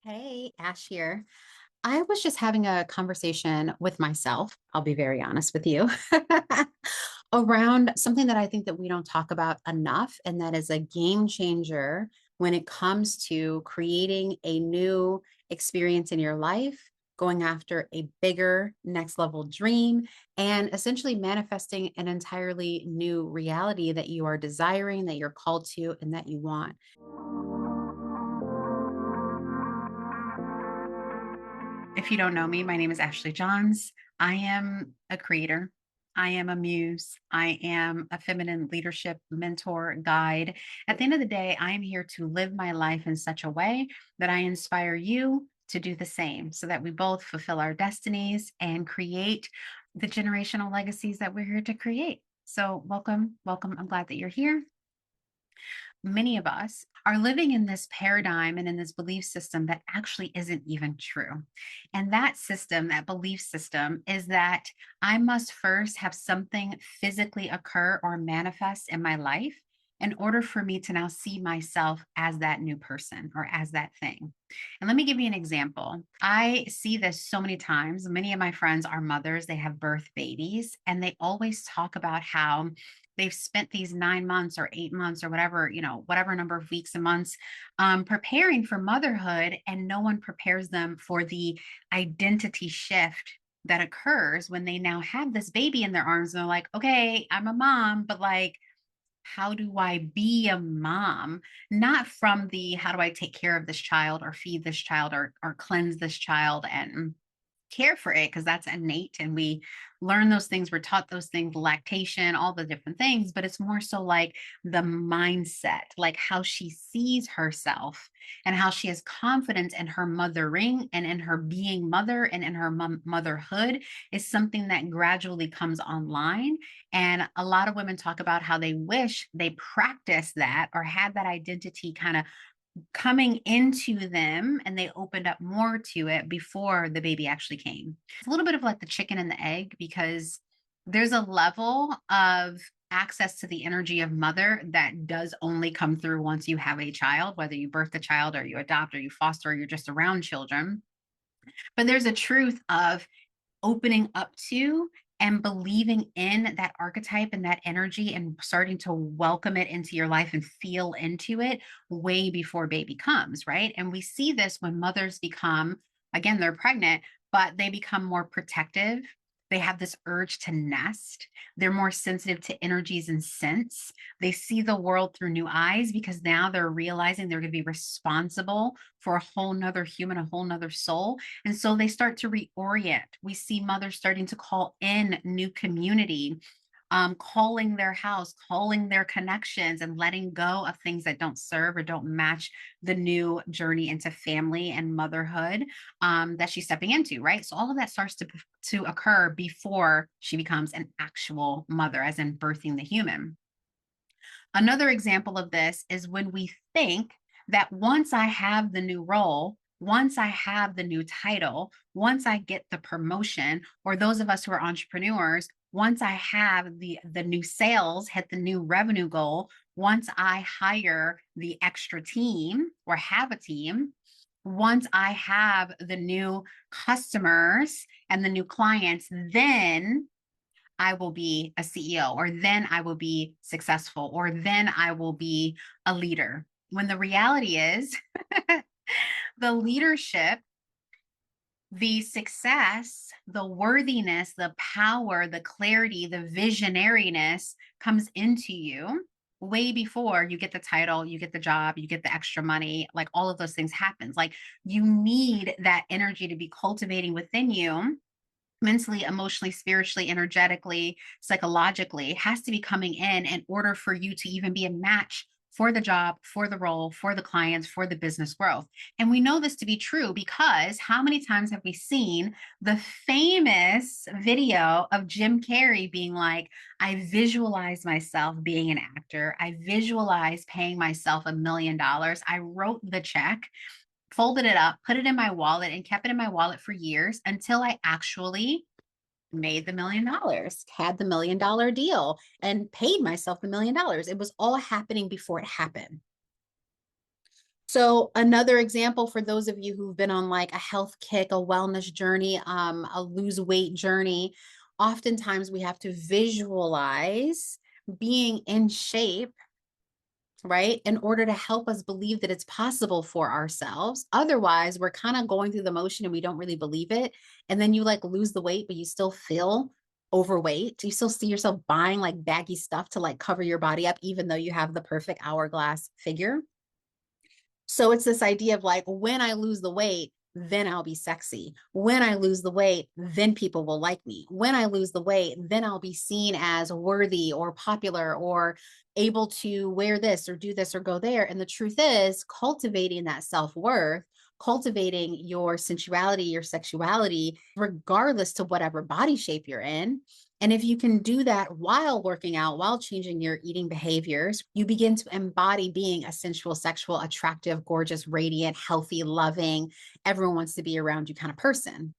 Hey, Ash here. I was just having a conversation with myself, I'll be very honest with you, around something that I think that we don't talk about enough, and that is a game changer when it comes to creating a new experience in your life, going after a bigger next level dream, and essentially manifesting an entirely new reality that you are desiring, that you're called to, and that you want. If you don't know me, my name is Ashley Johns. I am a creator. I am a muse. I am a feminine leadership mentor, guide. At the end of the day, I am here to live my life in such a way that I inspire you to do the same so that we both fulfill our destinies and create the generational legacies that we're here to create. So, welcome, welcome. I'm glad that you're here. Many of us are living in this paradigm and in this belief system that actually isn't even true. And that system, that belief system, is that I must first have something physically occur or manifest in my life in order for me to now see myself as that new person or as that thing. And let me give you an example. I see this so many times. Many of my friends are mothers, they have birth babies, and they always talk about how they've spent these 9 months or 8 months or whatever, whatever number of weeks and months preparing for motherhood, and no one prepares them for the identity shift that occurs when they now have this baby in their arms and they're like, okay, I'm a mom, but like, how do I be a mom? Not from the how do I take care of this child or feed this child or cleanse this child and care for it, because that's innate and we learn those things, we're taught those things, lactation, all the different things, but it's more so like the mindset, like how she sees herself and how she has confidence in her mothering and in her being mother and in her motherhood is something that gradually comes online. And a lot of women talk about how they wish they practiced that or had that identity kind of coming into them and they opened up more to it before the baby actually came. It's a little bit of like the chicken and the egg, because there's a level of access to the energy of mother that does only come through once you have a child, whether you birth a child or you adopt or you foster or you're just around children. But there's a truth of opening up to and believing in that archetype and that energy and starting to welcome it into your life and feel into it way before baby comes, right? And we see this when mothers become, again, they're pregnant, but they become more protective. They have this urge to nest. They're more sensitive to energies and scents. They see the world through new eyes because now they're realizing they're going to be responsible for a whole nother human, a whole nother soul. And so they start to reorient. We see mothers starting to call in new community, calling their house, calling their connections, and letting go of things that don't serve or don't match the new journey into family and motherhood that she's stepping into, right? So all of that starts to occur before she becomes an actual mother, as in birthing the human. Another example of this is when we think that once I have the new role, once I have the new title, once I get the promotion, or those of us who are entrepreneurs, once I have the new sales, hit the new revenue goal, once I hire the extra team or have a team, once I have the new customers and the new clients, then I will be a CEO, or then I will be successful, or then I will be a leader. When the reality is, the leadership, the success, the worthiness, the power, the clarity, the visionariness comes into you way before you get the title, you get the job, you get the extra money, like all of those things happens. Like you need that energy to be cultivating within you mentally, emotionally, spiritually, energetically, psychologically. It has to be coming in order for you to even be a match for the job, for the role, for the clients, for the business growth. And we know this to be true because how many times have we seen the famous video of Jim Carrey being like, I visualize myself being an actor. I visualize paying myself $1 million. I wrote the check, folded it up, put it in my wallet, and kept it in my wallet for years until I actually made the $1 million, had the $1 million deal, and paid myself the $1 million. It was all happening before it happened. So another example for those of you who've been on like a health kick, a wellness journey, a lose weight journey, oftentimes we have to visualize being in shape, right? In order to help us believe that it's possible for ourselves. Otherwise, we're kind of going through the motion and we don't really believe it. And then you like lose the weight, but you still feel overweight. You still see yourself buying like baggy stuff to like cover your body up, even though you have the perfect hourglass figure. So it's this idea of like, when I lose the weight, then I'll be sexy. When I lose the weight, then people will like me. When I lose the weight, then I'll be seen as worthy or popular or able to wear this or do this or go there. And the truth is, cultivating that self worth, cultivating your sensuality, your sexuality, regardless to whatever body shape you're in, and if you can do that while working out, while changing your eating behaviors, you begin to embody being a sensual, sexual, attractive, gorgeous, radiant, healthy, loving, everyone wants to be around you kind of person.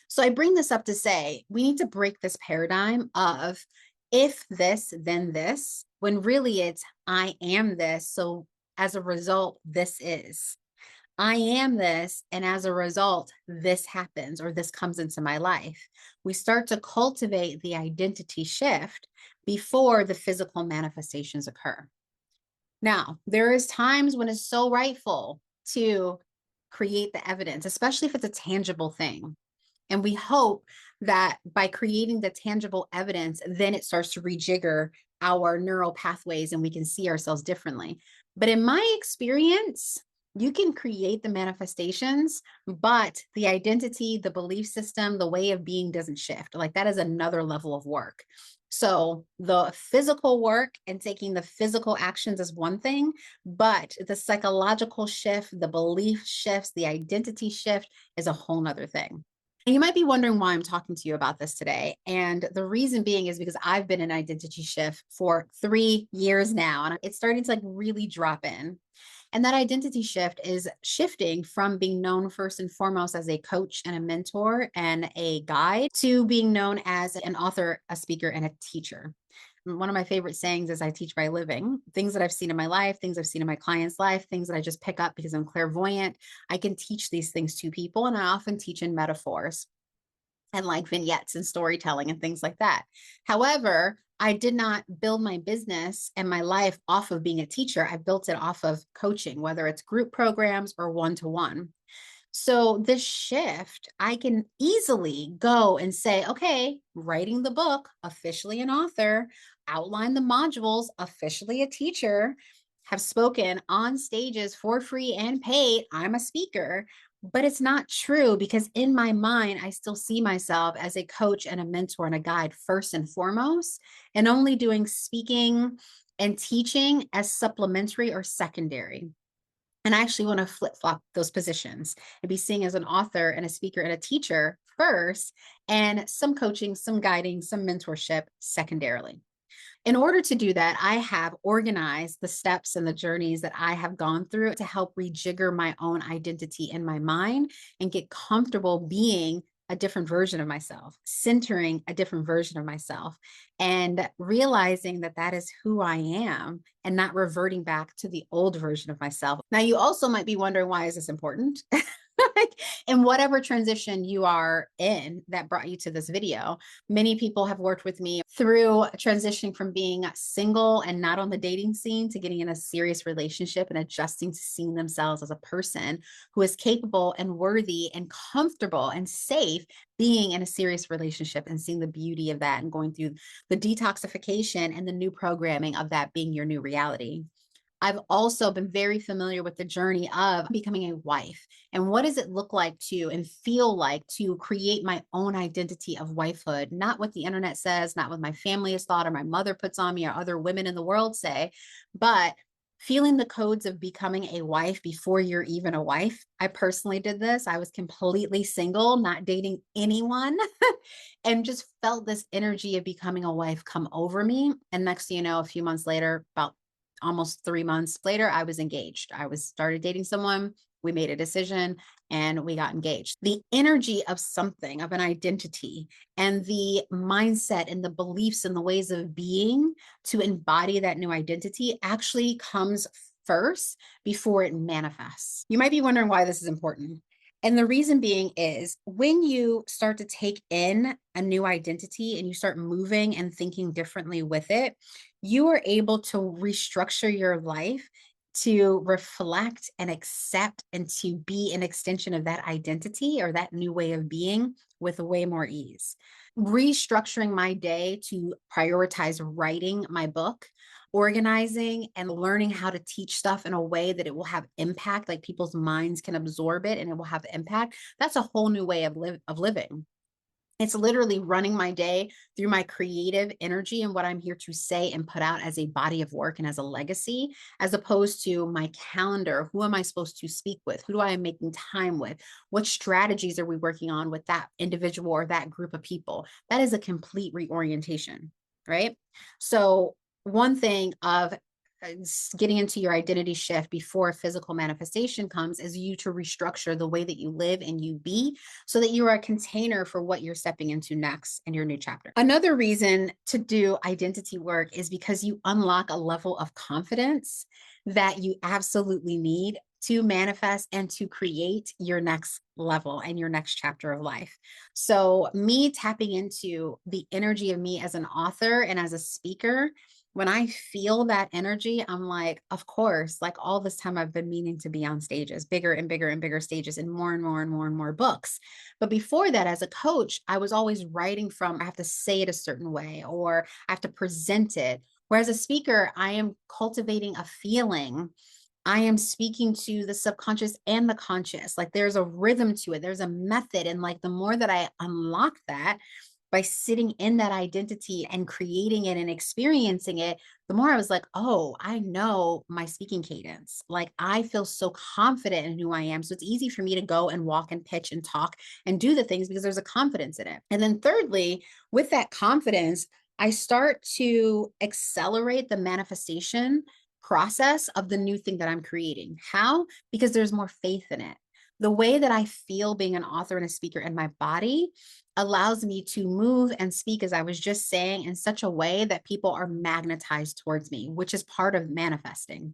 So I bring this up to say we need to break this paradigm of if this, then this, when really it's I am this. So as a result, this is. I am this. And as a result, this happens or this comes into my life. We start to cultivate the identity shift before the physical manifestations occur. Now, there is times when it's so rightful to create the evidence, especially if it's a tangible thing. And we hope that by creating the tangible evidence, then it starts to rejigger our neural pathways and we can see ourselves differently. But in my experience, you can create the manifestations, but the identity, the belief system, the way of being doesn't shift. Like that is another level of work. So the physical work and taking the physical actions is one thing, but the psychological shift, the belief shifts, the identity shift is a whole nother thing. You might be wondering why I'm talking to you about this today. And the reason being is because I've been in identity shift for 3 years now, and it's starting to like really drop in. And that identity shift is shifting from being known first and foremost as a coach and a mentor and a guide to being known as an author, a speaker, and a teacher. One of my favorite sayings is I teach by living. Things that I've seen in my life, things I've seen in my clients' life, things that I just pick up because I'm clairvoyant. I can teach these things to people, and I often teach in metaphors and like vignettes and storytelling and things like that. However, I did not build my business and my life off of being a teacher. I built it off of coaching, whether it's group programs or one to one. So this shift, I can easily go and say, okay, writing the book, officially an author, outline the modules, officially a teacher, have spoken on stages for free and paid. I'm a speaker, but it's not true because in my mind, I still see myself as a coach and a mentor and a guide first and foremost, and only doing speaking and teaching as supplementary or secondary. And I actually want to flip flop those positions and be seen as an author and a speaker and a teacher first, and some coaching, some guiding, some mentorship secondarily. In order to do that, I have organized the steps and the journeys that I have gone through to help rejigger my own identity in my mind and get comfortable being a different version of myself, centering a different version of myself, and realizing that that is who I am and not reverting back to the old version of myself. Now, you also might be wondering, why is this important? In whatever transition you are in that brought you to this video, many people have worked with me through transitioning from being single and not on the dating scene to getting in a serious relationship and adjusting to seeing themselves as a person who is capable and worthy and comfortable and safe being in a serious relationship and seeing the beauty of that and going through the detoxification and the new programming of that being your new reality. I've also been very familiar with the journey of becoming a wife and what does it look like to and feel like to create my own identity of wifehood, not what the internet says, not what my family has thought or my mother puts on me or other women in the world say, but feeling the codes of becoming a wife before you're even a wife. I personally did this. I was completely single, not dating anyone, and just felt this energy of becoming a wife come over me. And next thing you know, a few months later, about almost 3 months later, I was engaged. I was started dating someone. We made a decision and we got engaged. The energy of something, of an identity, and the mindset and the beliefs and the ways of being to embody that new identity actually comes first before it manifests. You might be wondering why this is important. And the reason being is when you start to take in a new identity and you start moving and thinking differently with it, you are able to restructure your life to reflect and accept and to be an extension of that identity or that new way of being with way more ease. Restructuring my day to prioritize writing my book, organizing and learning how to teach stuff in a way that it will have impact, like people's minds can absorb it and it will have impact. That's a whole new way of living. It's literally running my day through my creative energy and what I'm here to say and put out as a body of work and as a legacy, as opposed to my calendar. Who am I supposed to speak with? Who do I am making time with? What strategies are we working on with that individual or that group of people? That is a complete reorientation, right? So one thing of getting into your identity shift before a physical manifestation comes is you to restructure the way that you live and you be so that you are a container for what you're stepping into next in your new chapter. Another reason to do identity work is because you unlock a level of confidence that you absolutely need to manifest and to create your next level and your next chapter of life. So, me tapping into the energy of me as an author and as a speaker, when I feel that energy, I'm like, of course, like all this time I've been meaning to be on stages, bigger and bigger and bigger stages, and more and more and more and more books. But before that, as a coach, I was always writing from, I have to say it a certain way or I have to present it. Whereas a speaker, I am cultivating a feeling. I am speaking to the subconscious and the conscious. Like there's a rhythm to it, there's a method. And like the more that I unlock that, by sitting in that identity and creating it and experiencing it, the more I was like, oh, I know my speaking cadence. Like I feel so confident in who I am. So it's easy for me to go and walk and pitch and talk and do the things because there's a confidence in it. And then thirdly, with that confidence, I start to accelerate the manifestation process of the new thing that I'm creating. How? Because there's more faith in it. The way that I feel being an author and a speaker in my body allows me to move and speak, as I was just saying, in such a way that people are magnetized towards me, which is part of manifesting.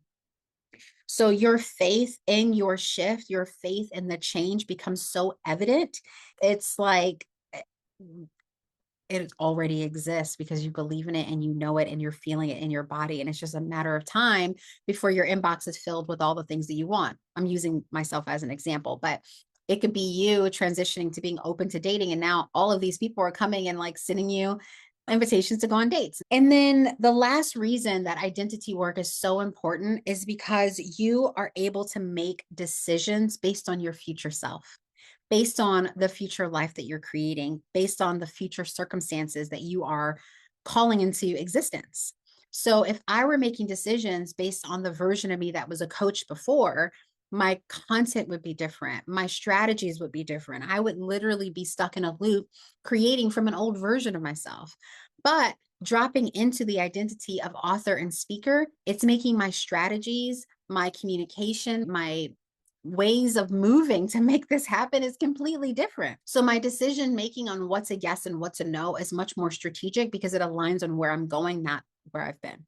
So your faith in your shift, your faith in the change becomes so evident. It's like it already exists because you believe in it and you know it and you're feeling it in your body. And it's just a matter of time before your inbox is filled with all the things that you want. I'm using myself as an example, but it could be you transitioning to being open to dating. And now all of these people are coming and like sending you invitations to go on dates. And then the last reason that identity work is so important is because you are able to make decisions based on your future self, based on the future life that you're creating, based on the future circumstances that you are calling into existence. So if I were making decisions based on the version of me that was a coach before, my content would be different. My strategies would be different. I would literally be stuck in a loop creating from an old version of myself. But dropping into the identity of author and speaker, it's making my strategies, my communication, my ways of moving to make this happen is completely different. So my decision making on what's a yes and what's a no is much more strategic because it aligns on where I'm going, not where I've been.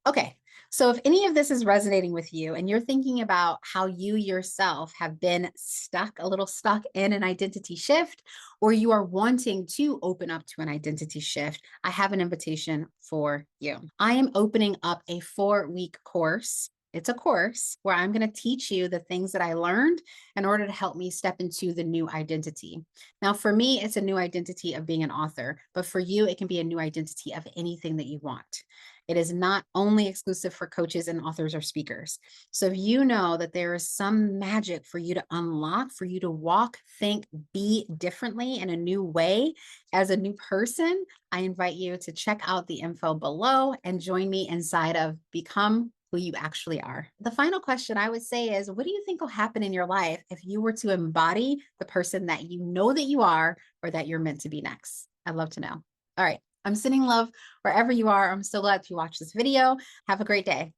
Okay. So if any of this is resonating with you and you're thinking about how you yourself have been stuck, a little stuck in an identity shift, or you are wanting to open up to an identity shift, I have an invitation for you. I am opening up a 4-week course. It's a course where I'm going to teach you the things that I learned in order to help me step into the new identity. Now, for me, it's a new identity of being an author, but for you, it can be a new identity of anything that you want. It is not only exclusive for coaches and authors or speakers. So if you know that there is some magic for you to unlock, for you to walk, think, be differently in a new way as a new person, I invite you to check out the info below and join me inside of Become Who You Actually Are. The final question I would say is, what do you think will happen in your life if you were to embody the person that you know that you are or that you're meant to be next? I'd love to know. All right. I'm sending love wherever you are. I'm so glad you watched this video. Have a great day.